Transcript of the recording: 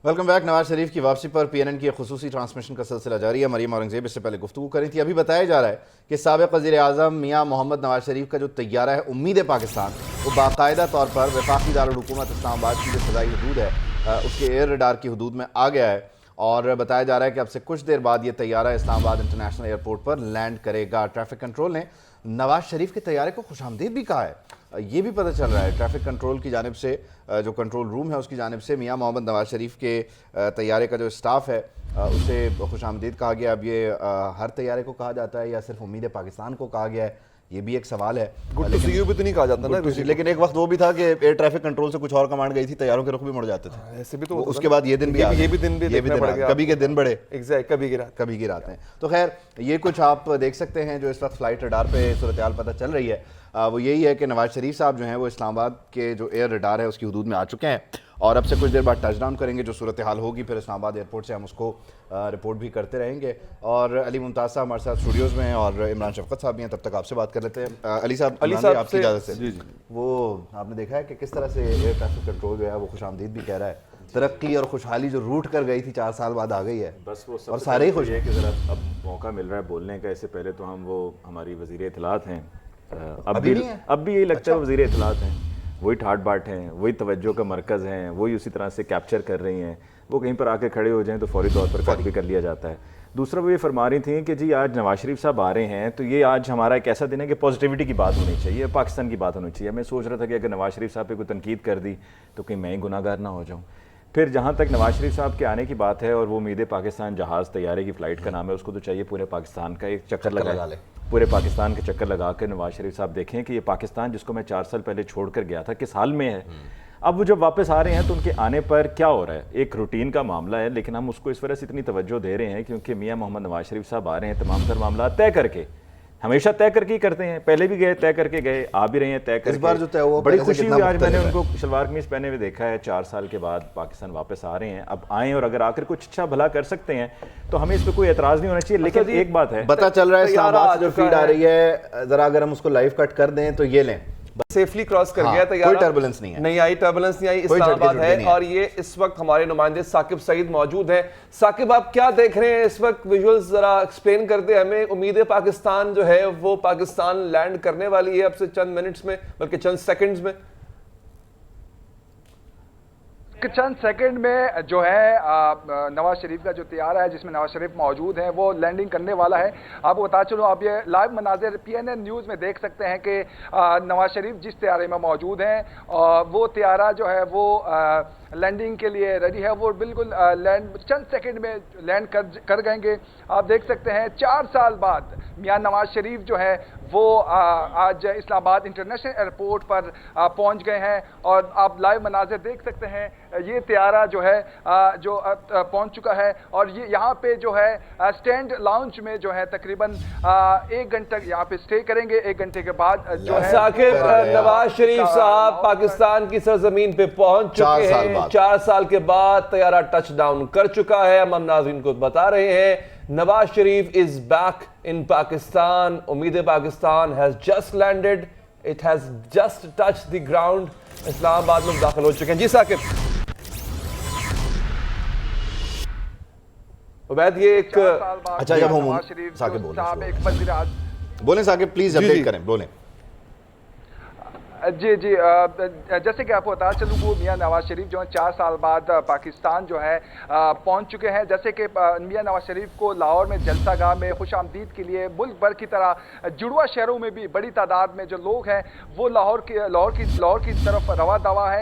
Welcome back. Nawaz Sharif की वापसी पर PNN की खुसूसी ट्रांसमिशन का सिलसिला जारी है। मरीम औरंगजेब इससे पहले गुफ्तगू करी थी। अभी बताया जा रहा है कि साबिक़ वज़ीर-ए-आज़म मियां मोहम्मद नवाज शरीफ का जो तैयारा है उम्मीद पाकिस्तान, वो बाकायदा तौर पर वफाकी दारुल-हुकूमत इस्लामाबाद की जो फ़ज़ाई हदूद है उसके एयर रडार की हदूद में आ गया है। और बताया जा रहा है कि अब से कुछ देर बाद ये तैयारा इस्लामाबाद इंटरनेशनल एयरपोर्ट पर लैंड करेगा। ट्रैफिक कंट्रोल ने नवाज शरीफ के तैयारे को खुशामदीद भी कहा है। ये भी पता चल रहा है ट्रैफिक कंट्रोल की जानिब से, जो कंट्रोल रूम है उसकी जानिब से मियां मोहम्मद नवाज शरीफ के तैयारे का जो स्टाफ है उसे खुशामदीद कहा गया। अब ये हर तैयारे को कहा जाता है या सिर्फ उम्मीद पाकिस्तान को कहा गया है, ये भी एक सवाल है। गुड टू सी यू भी तो नहीं कहा जाता ना, लेकिन एक वक्त वो भी था कि एयर ट्रैफिक कंट्रोल से कुछ और कमांड गई थी, तैयारों के रुख भी मुड़ जाते थे। ऐसे भी तो उसके बाद ये दिन भी कभी के दिन बड़े कभी की रात हैं। तो खैर ये कुछ आप देख सकते हैं जो इस वक्त फ्लाइट रडार पे सूरत हाल पता चल रही है। वो यही है कि नवाज शरीफ साहब जो हैं वो इस्लामाबाद के जो एयर रडार है उसकी हदूद में आ चुके हैं और अब से कुछ देर बाद टच डाउन करेंगे। जो सूरत हाल होगी फिर इस्लामाबाद एयरपोर्ट से हम उसको रिपोर्ट भी करते रहेंगे। और अली मुमताज़ साहब हमारे साथ स्टूडियोज़ में हैं और इमरान शफकत साहब भी हैं, तब तक आपसे बात कर लेते हैं। अली साहब आपकी इजाज़त से। जी। वो आपने देखा है कि किस तरह से एयर ट्रैफिक कंट्रोल जो है वो खुशामदीद भी कह रहा है, तरक्की और खुशहाली जो रूट कर गई थी 4 साल बाद आ गई है। बस वो और सारे ही खुश है कि ज़रा अब मौका मिल रहा है बोलने का। इससे पहले तो हम वो हमारी वज़ीर इत्तलात हैं, अब भी यही लगता है वज़ीर इत्तलात हैं, वही ठाट बाट हैं, वही तवज्जो का मरकज़ हैं, वही उसी तरह से कैप्चर कर रही हैं। वो कहीं पर आके खड़े हो जाएं तो फौरी तौर पर कॉपी कर लिया जाता है। दूसरा वो ये फरमा रही थी कि जी आज नवाज शरीफ साहब आ रहे हैं तो ये आज हमारा एक ऐसा दिन है कि पॉजिटिविटी की बात होनी चाहिए, पाकिस्तान की बात होनी चाहिए। मैं सोच रहा था कि अगर नवाज शरीफ साहब पे कोई तनकीद कर दी तो कहीं मैं ही गुनाहगार ना हो जाऊँ। फिर जहाँ तक नवाज शरीफ साहब के आने की बात है और वो उम्मीद पाकिस्तान जहाज़ तैयारे की फ़्लाइट का नाम है, उसको तो चाहिए पूरे पाकिस्तान का एक चक्कर लगा ले, पूरे पाकिस्तान के चक्कर लगा कर नवाज शरीफ साहब देखें कि ये पाकिस्तान जिसको मैं 4 साल पहले छोड़ कर गया था किस हाल में है। अब वो जब वापस आ रहे हैं तो उनके आने पर क्या हो रहा है, एक रूटीन का मामला है, लेकिन हम उसको इस वजह से इतनी तवज्जो दे रहे हैं क्योंकि मियां मोहम्मद नवाज शरीफ साहब आ रहे हैं तमाम तर मामला तय करके, हमेशा तय करके ही करते हैं। पहले भी गए तय करके गए, आ भी रहे हैं तय करके। इस बार जो तय हुआ बड़ी खुशी हुई आज मैंने उनको शलवार कमीज पहने हुए देखा है। 4 साल के बाद पाकिस्तान वापस आ रहे हैं, अब आए और अगर आकर कुछ अच्छा भला कर सकते हैं तो हमें इस पर कोई एतराज़ नहीं होना चाहिए। लेकिन एक बात है, पता चल रहा है इस्लामाबाद से जो फीड आ रही है, जरा अगर हम उसको लाइव कट कर दें तो ये लें, सेफली क्रॉस कर गया तैयारा, कोई टर्बुलेंस नहीं है, टर्बुलेंस नहीं आई, इस्लामाबाद है। और ये इस वक्त हमारे नुमाइंदे साकिब सईद मौजूद हैं। साकिब आप क्या देख रहे हैं इस वक्त, विजुअल्स जरा एक्सप्लेन कर दे हमें। उम्मीद पाकिस्तान जो है वो पाकिस्तान लैंड करने वाली है अब से चंद मिनट्स में, बल्कि चंद सेकंड्स में। चंद सेकंड में जो है नवाज शरीफ का जो तैयारा है जिसमें नवाज शरीफ मौजूद है वो लैंडिंग करने वाला है। आपको बता चलो, आप ये लाइव मनाजिर PNN न्यूज़ में देख सकते हैं कि नवाज शरीफ जिस तैयारे में मौजूद हैं वो तैयारा जो है वो लैंडिंग के लिए रेडी है। वो बिल्कुल लैंड चंद सेकंड में लैंड कर गएंगे। आप देख सकते हैं 4 साल बाद मियां नवाज शरीफ जो है वो आज इस्लामाबाद इंटरनेशनल एयरपोर्ट पर पहुंच गए हैं और आप लाइव मनाजिर देख सकते हैं। ये तैयारा जो है जो पहुंच चुका है और ये यहाँ पे जो है स्टैंड लाउंज में जो है तकरीबन 1 घंटा यहाँ पे स्टे करेंगे। 1 घंटे के बाद जो है साकिब, नवाज शरीफ साहब पाकिस्तान की सरजमीन पे पहुंच चुके हैं। 4 साल के बाद तैयारा टच डाउन कर चुका है। हम नाज़रीन को बता रहे हैं Nawaz Sharif is back in Pakistan. उम्मीद Pakistan has just landed, it has just touch the ground. Islamabad में दाखिल हो चुके हैं। जी साकिब, उबैद ये एक अच्छा जब हम साकिब बोलें साकिब प्लीज अपडेट करें, बोलें। जी जैसे कि आपको बता चलूँ वो मियां नवाज शरीफ जो है 4 साल बाद पाकिस्तान जो है पहुंच चुके हैं। जैसे कि मियां नवाज शरीफ को लाहौर में जलसागाह में खुशामदीद के लिए मुल्क भर की तरह जुड़वा शहरों में भी बड़ी तादाद में जो लोग हैं वो लाहौर की तरफ रवा दवा है।